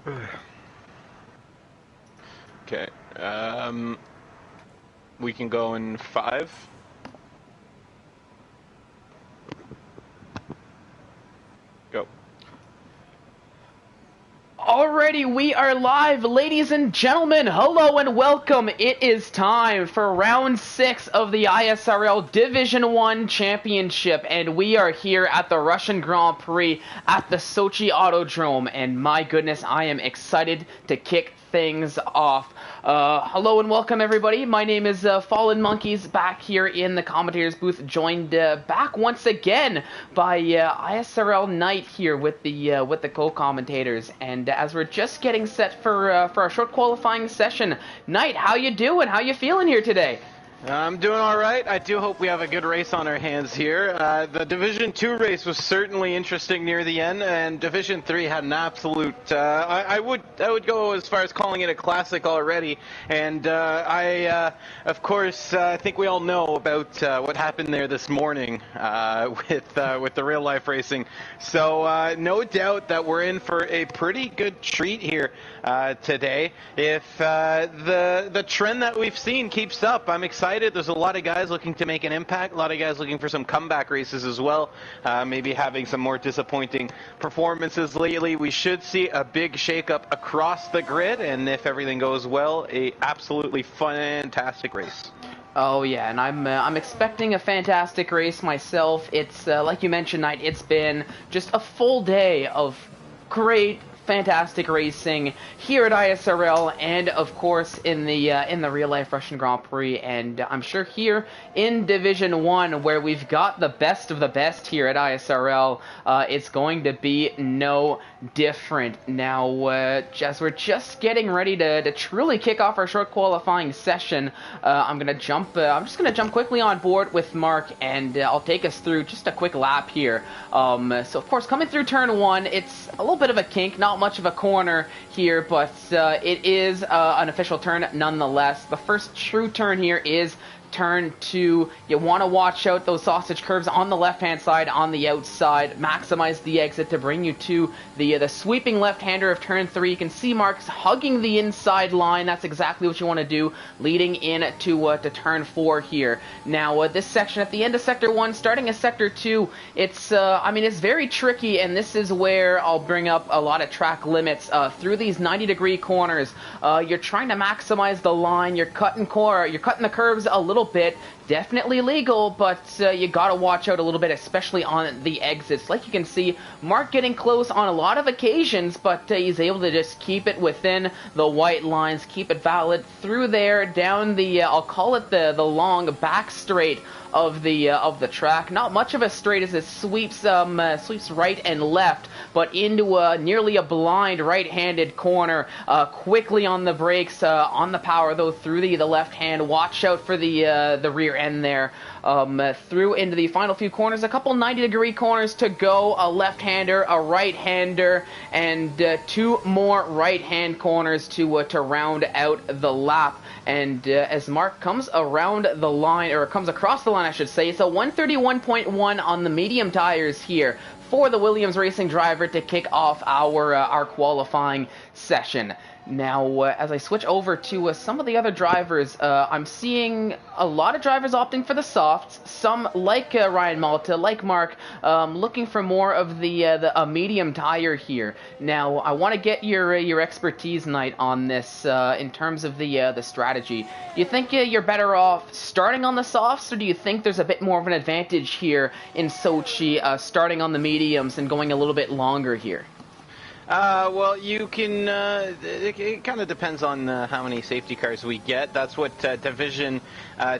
Okay. We can go in 5. Go. Alrighty, we are live, ladies and gentlemen. Hello and welcome. It is time for round 6 of the ISRL Division 1 Championship, and we are here at the Russian Grand Prix at the Sochi Autodrome, and my goodness, I am excited to kick things off. Hello and welcome, everybody. My name is Fallen Monkeys, back here in the commentators booth, joined back once again by ISRL Knight here with the co-commentators. And as we're just getting set for our short qualifying session, Knight, how you doing? How you feeling here today? I'm doing all right. I do hope we have a good race on our hands here. The Division 2 race was certainly interesting near the end, and Division 3 had an absolute. I would go as far as calling it a classic already. And of course, I think we all know about what happened there this morning with the real life racing. So no doubt that we're in for a pretty good treat here today. If the trend that we've seen keeps up, I'm excited. There's a lot of guys looking to make an impact, a lot of guys looking for some comeback races as well, maybe having some more disappointing performances lately. We should see a big shakeup across the grid, and if everything goes well, a absolutely fantastic race. Oh yeah, and I'm expecting a fantastic race myself. It's like you mentioned, Knight. It's been just a full day of great, fantastic racing here at ISRL, and of course in the real life Russian Grand Prix, and I'm sure here in Division 1, where we've got the best of the best here at ISRL, it's going to be no different. Now, as we're just getting ready to truly kick off our short qualifying session, I'm just gonna jump quickly on board with Mark, and I'll take us through just a quick lap here. So of course, coming through turn 1, it's a little bit of a kink, not much of a corner here, but it is an official turn nonetheless. The first true turn here is turn 2. You want to watch out those sausage curves on the left-hand side, on the outside. Maximize the exit to bring you to the sweeping left-hander of turn 3. You can see Mark's hugging the inside line. That's exactly what you want to do, leading in to turn 4 here. Now, this section at the end of Sector 1, starting at Sector 2, it's very tricky, and this is where I'll bring up a lot of track limits. Through these 90-degree corners, you're trying to maximize the line. You're cutting the curves a little bit. Definitely legal, but you gotta watch out a little bit, especially on the exits. Like you can see, Mark getting close on a lot of occasions, but he's able to just keep it within the white lines, keep it valid through there, down the, I'll call it the long back straight of the track. Not much of a straight as it sweeps right and left, but into nearly a blind right-handed corner. Quickly on the brakes, on the power though, through the left hand. Watch out for the rear end there. Through into the final few corners, a couple 90-degree corners to go. A left-hander, a right-hander, and 2 more right-hand corners to round out the lap. And as Mark comes around the line, or comes across the line, I should say, it's a 131.1 on the medium tires here for the Williams Racing driver to kick off our qualifying session. Now, as I switch over to some of the other drivers, I'm seeing a lot of drivers opting for the softs. Some, like Ryan Malta, like Mark, looking for more of the medium tire here. Now, I want to get your expertise, Knight, on this in terms of the strategy. Do you think you're better off starting on the softs, or do you think there's a bit more of an advantage here in Sochi, starting on the mediums and going a little bit longer here? Well, you can, it kind of depends on how many safety cars we get. That's what Division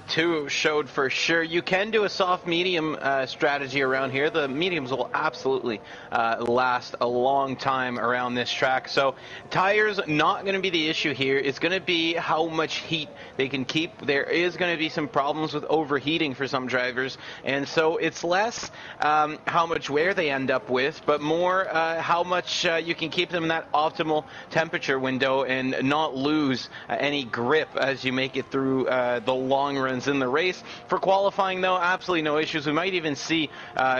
2 showed for sure. You can do a soft-medium strategy around here. The mediums will absolutely last a long time around this track. So tires, not going to be the issue here. It's going to be how much heat they can keep. There is going to be some problems with overheating for some drivers. And so it's less how much wear they end up with, but more how much you can keep them in that optimal temperature window and not lose any grip as you make it through the long long runs in the race. For qualifying, though, absolutely no issues. We might even see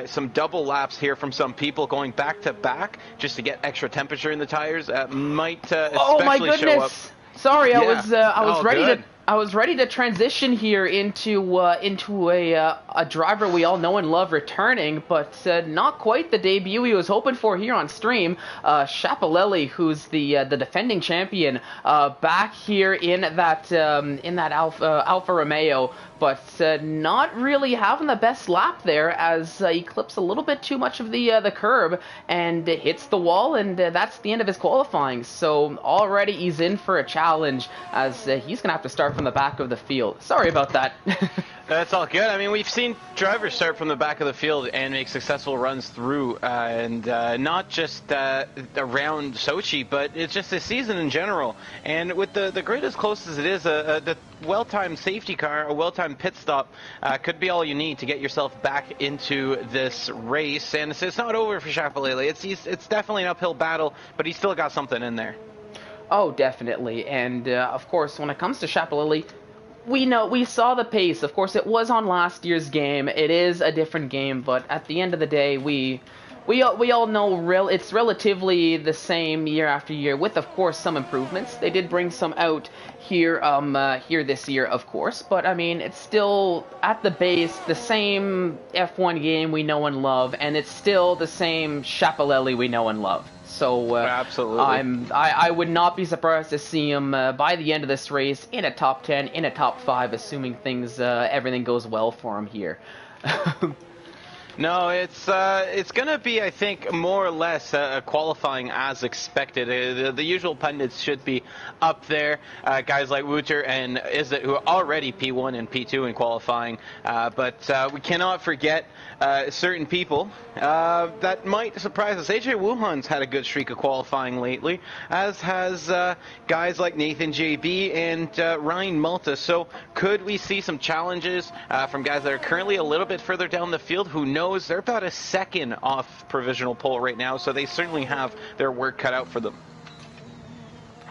some double laps here from some people going back to back just to get extra temperature in the tires. Might especially Oh my show up. goodness! Sorry, Yeah. I was Oh, ready good. to. I was ready to transition here into a driver we all know and love returning, but not quite the debut he was hoping for here on stream. Chapelelli, who's the defending champion, back here in that Alfa Romeo, but not really having the best lap there as he clips a little bit too much of the curb and hits the wall, and that's the end of his qualifying. So already he's in for a challenge as he's gonna have to start from the back of the field. Sorry about that. That's all good. I mean, we've seen drivers start from the back of the field and make successful runs through, and not just around Sochi, but it's just this season in general. And with the grid as close as it is, the well-timed safety car, a well-timed pit stop could be all you need to get yourself back into this race. And it's not over for Chapelele. It's definitely an uphill battle, but he's still got something in there. Oh, definitely. And of course, when it comes to Chapelele, we saw the pace. Of course, it was on last year's game. It is a different game, but at the end of the day, we all know it's relatively the same year after year, with of course some improvements. They did bring some out here this year, of course, but I mean it's still at the base the same F1 game we know and love, and it's still the same Chapelele we know and love. So absolutely, I would not be surprised to see him by the end of this race in a top 10, in a top 5, assuming everything goes well for him here. No, it's going to be, I think, more or less qualifying as expected. The usual pundits should be up there, guys like Wouter and Izzet, who are already P1 and P2 in qualifying. But we cannot forget certain people that might surprise us. AJ Wuhan's had a good streak of qualifying lately, as has guys like Nathan JB and Ryan Malta. So could we see some challenges from guys that are currently a little bit further down the field? Who knows? They're about a second off provisional pole right now, so they certainly have their work cut out for them.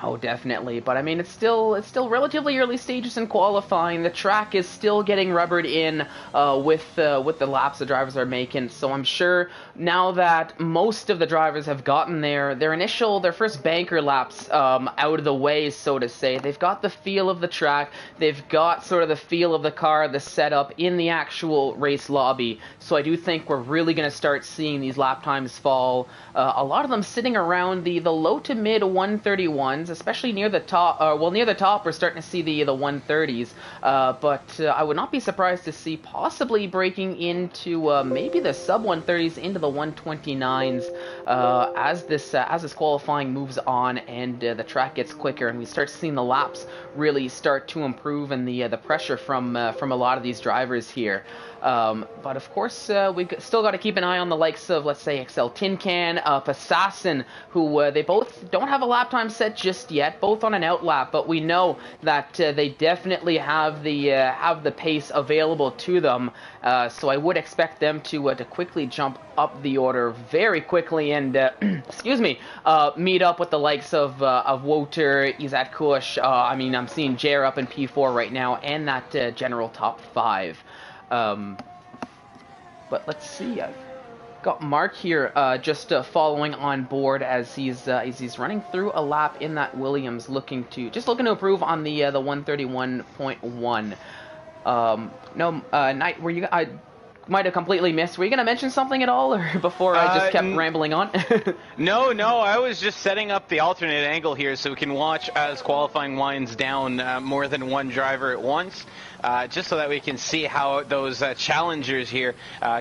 Oh, definitely. But I mean, it's still relatively early stages in qualifying. The track is still getting rubbered in with the laps the drivers are making. So I'm sure now that most of the drivers have gotten their first banker laps out of the way, so to say, they've got the feel of the track. They've got sort of the feel of the car, the setup in the actual race lobby. So I do think we're really going to start seeing these lap times fall. A lot of them sitting around the low to mid 131s. Especially near the top, near the top, we're starting to see the 130s. But I would not be surprised to see possibly breaking into maybe the sub 130s into the 129s as this qualifying moves on and the track gets quicker and we start seeing the laps really start to improve and the pressure from a lot of these drivers here. But of course, we still got to keep an eye on the likes of, let's say, Excel Tin Can, Assassin, who they both don't have a lap time set just yet, both on an outlap, but we know that they definitely have the pace available to them. So I would expect them to quickly jump up the order very quickly and excuse me, meet up with the likes of Wouter, Izat Kush. I mean, I'm seeing Jer up in P4 right now, and that general top 5. But let's see. I've got Mark here just following on board as he's running through a lap in that Williams, looking to improve on the 131.1. No, Knight, were you? I might have completely missed. Were you gonna mention something at all, or before I just kept rambling on? No, I was just setting up the alternate angle here so we can watch as qualifying winds down more than one driver at once. Just so that we can see how those challengers here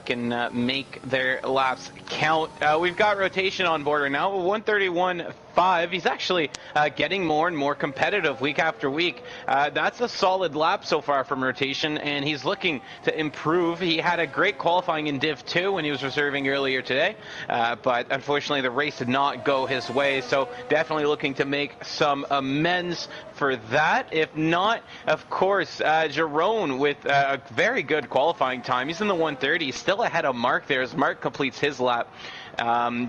can make their laps count. We've got rotation on board right now, 131.5. He's actually getting more and more competitive week after week. That's a solid lap so far from rotation, and he's looking to improve. He had a great qualifying in Div 2 when he was reserving earlier today, but unfortunately the race did not go his way, so definitely looking to make some amends for that. If not, of course, Jerome with a very good qualifying time. He's in the 130s, still ahead of Mark there as Mark completes his lap.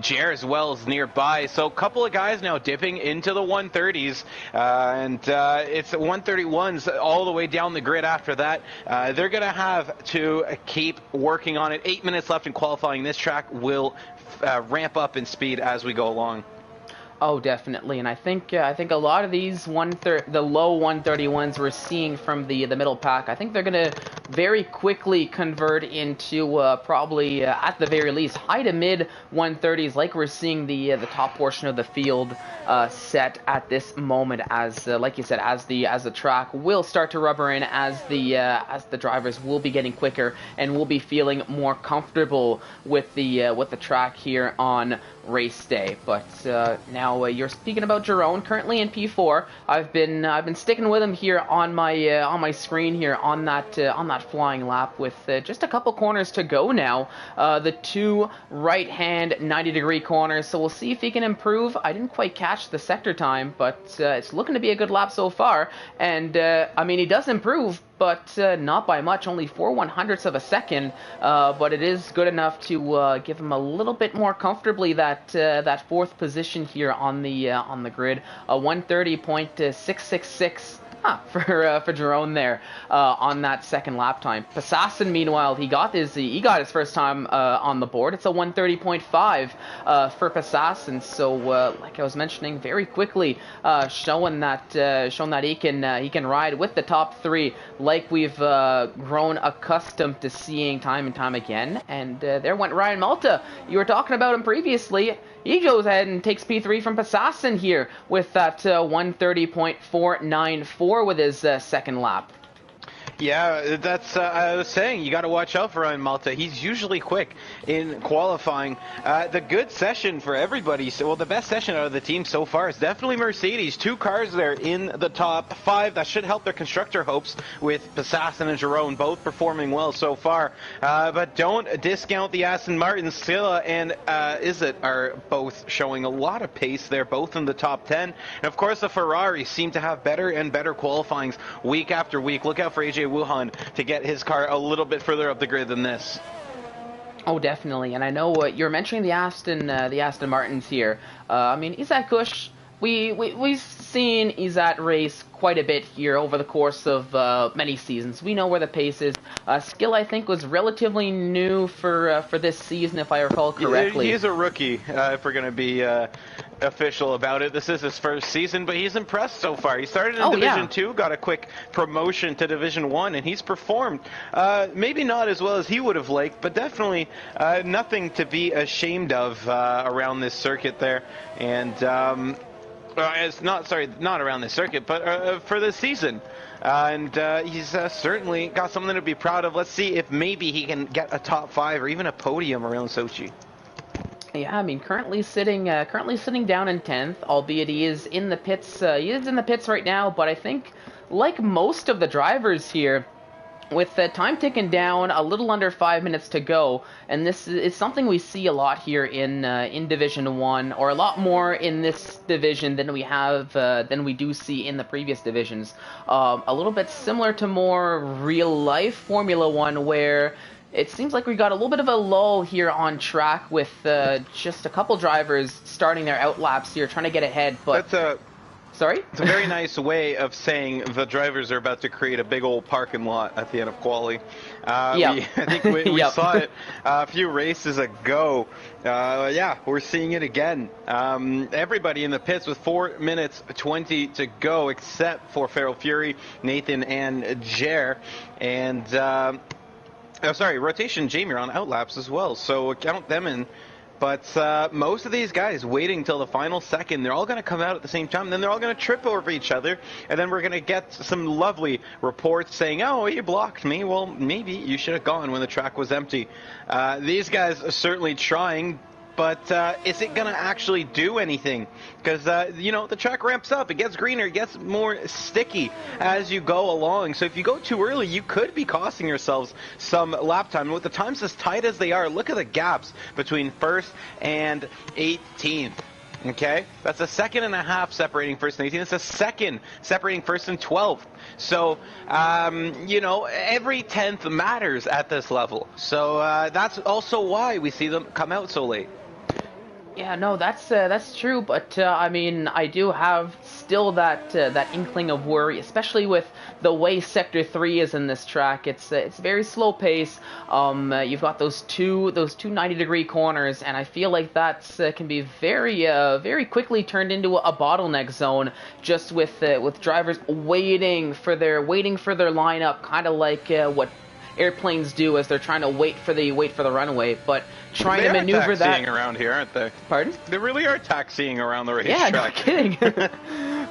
Jer as well is nearby. So a couple of guys is now dipping into the 130s, and it's 131s all the way down the grid after that. They're going to have to keep working on it. 8 minutes left in qualifying. This track will ramp up in speed as we go along. Oh, definitely, and I think a lot of these the low 131s we're seeing from the middle pack, I think they're gonna very quickly convert into probably at the very least high to mid 130s, like we're seeing the top portion of the field set at this moment. As like you said, as the track will start to rubber in, as the drivers will be getting quicker and will be feeling more comfortable with the track here on race day. But now you're speaking about Jerome, currently in P4. I've been sticking with him here on my screen here on that flying lap with just a couple corners to go now. The two right-hand 90-degree corners, so we'll see if he can improve. I didn't quite catch the sector time, but it's looking to be a good lap so far. And I mean, he does improve, but not by much, only 4/100ths of a second. But it is good enough to give him a little bit more comfortably that fourth position here on the grid. 130.666. For Jerome there on that second lap time. Passassin, meanwhile, he got his first time on the board. It's a 130.5 for Passassin. So like I was mentioning, very quickly showing that he can ride with the top three, like we've grown accustomed to seeing time and time again. And there went Ryan Malta. You were talking about him previously. He goes ahead and takes P3 from Passassin here with that 130.494 with his second lap. Yeah, that's, I was saying, you got to watch out for Ryan Malta. He's usually quick in qualifying. The good session for everybody, well, the best session out of the team so far is definitely Mercedes. 2 cars there in the top 5. That should help their constructor hopes with Passassin and Jerome both performing well so far. But don't discount the Aston Martin. Scylla and Izzet are both showing a lot of pace. They're both in the top 10. And of course, the Ferraris seem to have better and better qualifyings week after week. Look out for AJ Wuhan to get his car a little bit further up the grid than this. Oh, definitely. And I know you're mentioning the Aston Martins here. I mean, Izzat Kush, we've seen Izzat race quite a bit here over the course of many seasons. We know where the pace is. Skill, I think, was relatively new for this season, if I recall correctly. He's a rookie, if we're going to be official about it. This is his first season, but he's impressed so far. He started in Division 2, got a quick promotion to Division 1, and he's performed maybe not as well as he would have liked, but definitely nothing to be ashamed of around this circuit there. And it's not around this circuit, but for this season. And he's certainly got something to be proud of. Let's see if maybe he can get a top 5 or even a podium around Sochi. Yeah, I mean, currently sitting down in 10th, albeit he is in the pits. He is in the pits right now, but I think, like most of the drivers here, with the time ticking down, a little under 5 minutes to go, and this is something we see a lot here in Division 1, or a lot more in this division than we do see in the previous divisions. A little bit similar to more real-life Formula 1, where it seems like we got a little bit of a lull here on track with just a couple drivers starting their outlaps here, trying to get ahead. But sorry? It's a very nice way of saying the drivers are about to create a big old parking lot at the end of quali. I think we saw it a few races ago. Yeah, we're seeing it again. Everybody in the pits with 4 minutes 20 to go, except for Feral Fury, Nathan, and Jer. And Rotation Jamie are on outlaps as well, so count them in. But most of these guys waiting till the final second, they're all going to come out at the same time, then they're all going to trip over each other, and then we're going to get some lovely reports saying, oh, you blocked me. Well, maybe you should have gone when the track was empty. These guys are certainly trying, but is it going to actually do anything? Because, the track ramps up. It gets greener. It gets more sticky as you go along. So if you go too early, you could be costing yourselves some lap time. And with the times as tight as they are, look at the gaps between 1st and 18th. Okay? That's a second and a half separating 1st and 18th. It's a second separating 1st and 12th. So, every 10th matters at this level. So that's also why we see them come out so late. Yeah, no, that's true, but I mean, I do have still that inkling of worry, especially with the way Sector 3 is in this track. It's very slow pace. You've got those two 90-degree corners, and I feel like that's can be very quickly turned into a bottleneck zone, just with drivers waiting for their lineup, kind of like what airplanes do as they're trying to wait for the runway, but trying to maneuver that. They're taxiing around here, aren't they? Pardon? They really are taxiing around the racetrack. Yeah, no kidding.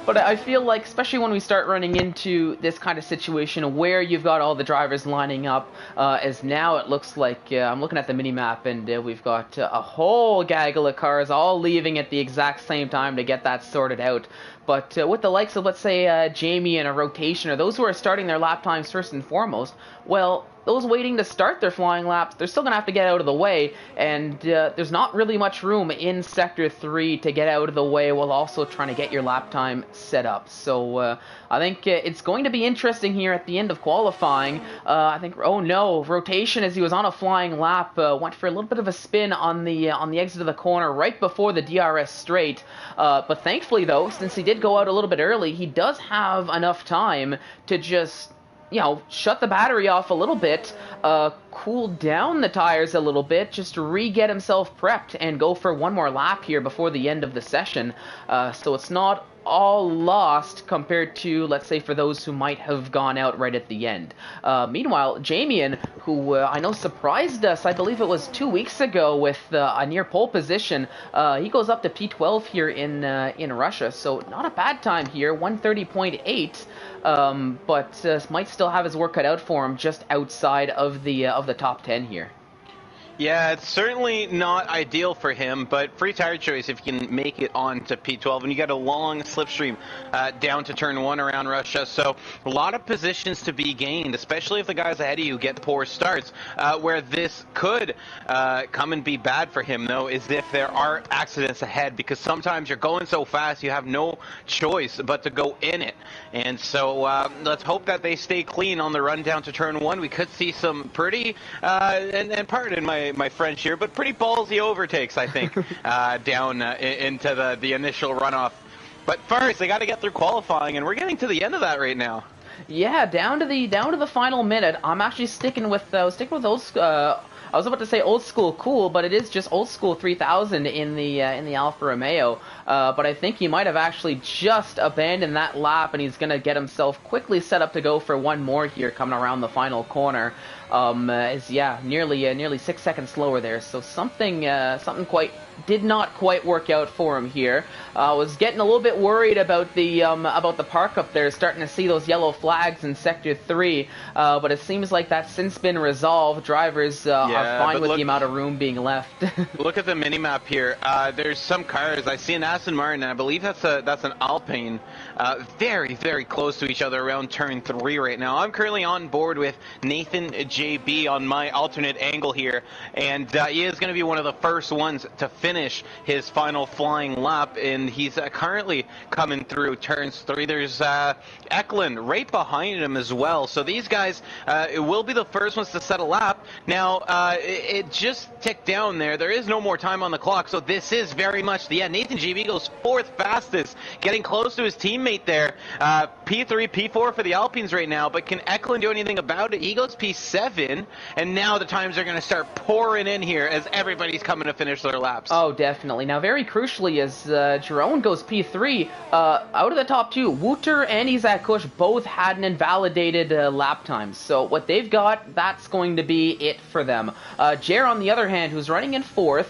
But I feel like, especially when we start running into this kind of situation where you've got all the drivers lining up, as now it looks like, I'm looking at the mini-map, and we've got a whole gaggle of cars all leaving at the exact same time to get that sorted out. But with the likes of, let's say, Jamie and a rotation, or those who are starting their lap times first and foremost, well, those waiting to start their flying laps, they're still going to have to get out of the way, and there's not really much room in Sector 3 to get out of the way while also trying to get your lap time set up. So I think it's going to be interesting here at the end of qualifying. I think, oh no, rotation as he was on a flying lap went for a little bit of a spin on the exit of the corner right before the DRS straight. But thankfully though, since he did go out a little bit early, he does have enough time to just, you know, shut the battery off a little bit, cool down the tires a little bit, just to re-get himself prepped and go for one more lap here before the end of the session. So it's not all lost compared to, let's say, for those who might have gone out right at the end. Meanwhile, Jamian, who I know surprised us, I believe it was 2 weeks ago with a near pole position, he goes up to P12 here in Russia, so not a bad time here, 130.8. But might still have his work cut out for him just outside of the top 10 here. Yeah, it's certainly not ideal for him, but free tire choice if you can make it on to P12, and you got a long slipstream down to turn 1 around Russia, so a lot of positions to be gained, especially if the guys ahead of you get poor starts. Where this could come and be bad for him, though, is if there are accidents ahead, because sometimes you're going so fast you have no choice but to go in it. And so let's hope that they stay clean on the run down to turn 1. We could see some pretty, and pardon my French here, but pretty ballsy overtakes, I think, down into the initial runoff. But first, they got to get through qualifying, and we're getting to the end of that right now. Yeah, down to the final minute. I'm actually sticking with those. I was about to say old school cool, but it is just old school 3000 in the Alfa Romeo. But I think he might have actually just abandoned that lap, and he's gonna get himself quickly set up to go for one more here coming around the final corner. Nearly 6 seconds slower there. So something did not quite work out for him here. Was getting a little bit worried about the park up there, starting to see those yellow flags in Sector 3. But it seems like that's since been resolved. Drivers are fine with the amount of room being left. Look at the minimap here. There's some cars. I see an Aston Martin, and I believe that's an Alpine. Very, very close to each other around turn 3 right now. I'm currently on board with Nathan JB on my alternate angle here, and he is going to be one of the first ones to finish his final flying lap, and he's currently coming through turns 3. There's Eklund right behind him as well, so these guys will be the first ones to set a lap. Now, it just ticked down there. There is no more time on the clock, so this is very much the end. Nathan JB goes 4th fastest, getting close to his teammate there. P3, P4 for the Alpines right now, but can Eklund do anything about it? He goes P7, and now the times are going to start pouring in here as everybody's coming to finish their laps. Oh, definitely. Now, very crucially, as Jerome goes P3, out of the top 2, Wouter and Isaac Kush both had an invalidated lap time. So what they've got, that's going to be it for them. Jer, on the other hand, who's running in 4th,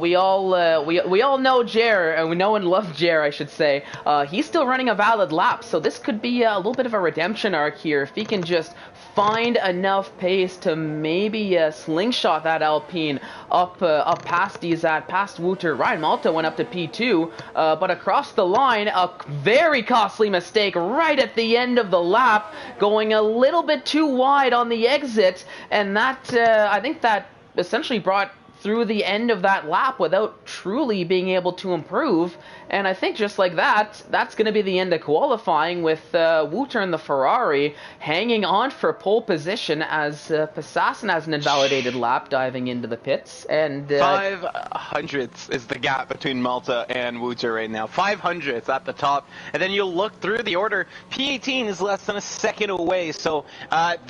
we all know Jer, and we know and love Jer, I should say. He's still running a valid lap, so this could be a little bit of a redemption arc here if he can just find enough pace to maybe slingshot that Alpine up past Isaac, past Wouter. Ryan Malta went up to P2, but across the line, a very costly mistake right at the end of the lap, going a little bit too wide on the exit, and that I think that essentially brought through the end of that lap without truly being able to improve. And I think just like that, that's going to be the end of qualifying, with Wouter and the Ferrari hanging on for pole position as Passassin has an invalidated lap diving into the pits. And 500ths is the gap between Malta and Wouter right now. 500ths at the top. And then you'll look through the order. P18 is less than a second away. So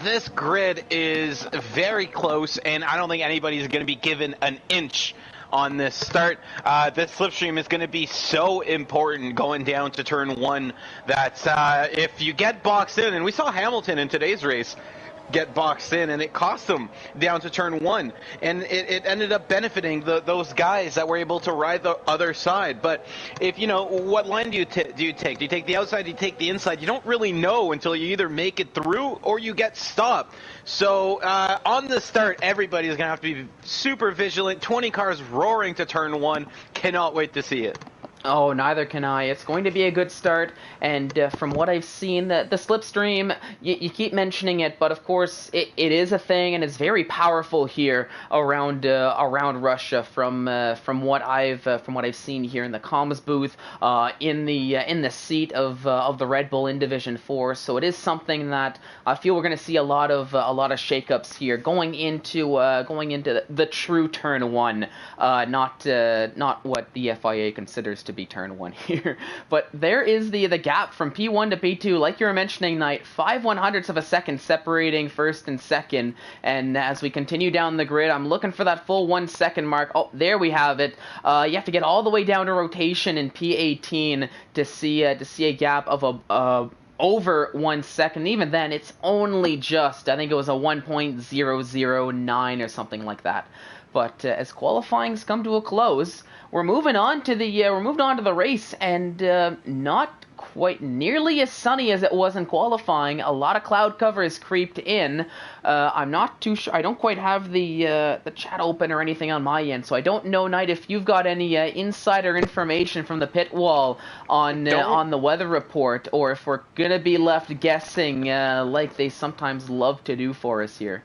this grid is very close, and I don't think anybody's going to be given an inch on this start. This slipstream is going to be so important going down to turn 1 that if you get boxed in, and we saw Hamilton in today's race get boxed in, and it cost them down to turn 1, and it ended up benefiting those guys that were able to ride the other side. But if you know, what line do you take? Do you take the outside? Do you take the inside? You don't really know until you either make it through or you get stopped. So on the start, everybody is going to have to be super vigilant. 20 cars roaring to turn 1. Cannot wait to see it. Oh, neither can I. It's going to be a good start, and from what I've seen, the slipstream, you keep mentioning it, but of course it is a thing, and it's very powerful here around Russia. From what I've seen here in the comms booth, in the seat of the Red Bull in Division 4. So it is something that I feel we're going to see a lot of shakeups here going into the true turn 1, not what the FIA considers to be turn 1 here. But there is the gap from P1 to P2, like you were mentioning, Knight. 5/100ths of a second separating first and second. And as we continue down the grid, I'm looking for that full 1 second mark. Oh, there we have it. You have to get all the way down to rotation in P18 to see a gap of over 1 second. Even then, it's only just, I think it was a 1.009 or something like that. But as qualifying's come to a close, we're moving on to the race, and not quite nearly as sunny as it was in qualifying. A lot of cloud cover has creeped in. I'm not too sure. I don't quite have the chat open or anything on my end, so I don't know, Knight, if you've got any insider information from the pit wall on the weather report, or if we're gonna be left guessing like they sometimes love to do for us here.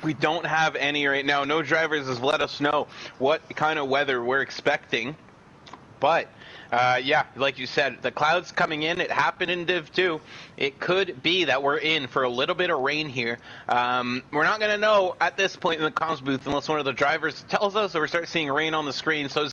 We don't have any right now. No drivers has let us know what kind of weather we're expecting. But, yeah, like you said, the clouds coming in. It happened in Div 2. It could be that we're in for a little bit of rain here. We're not going to know at this point in the comms booth unless one of the drivers tells us, or we start seeing rain on the screen. So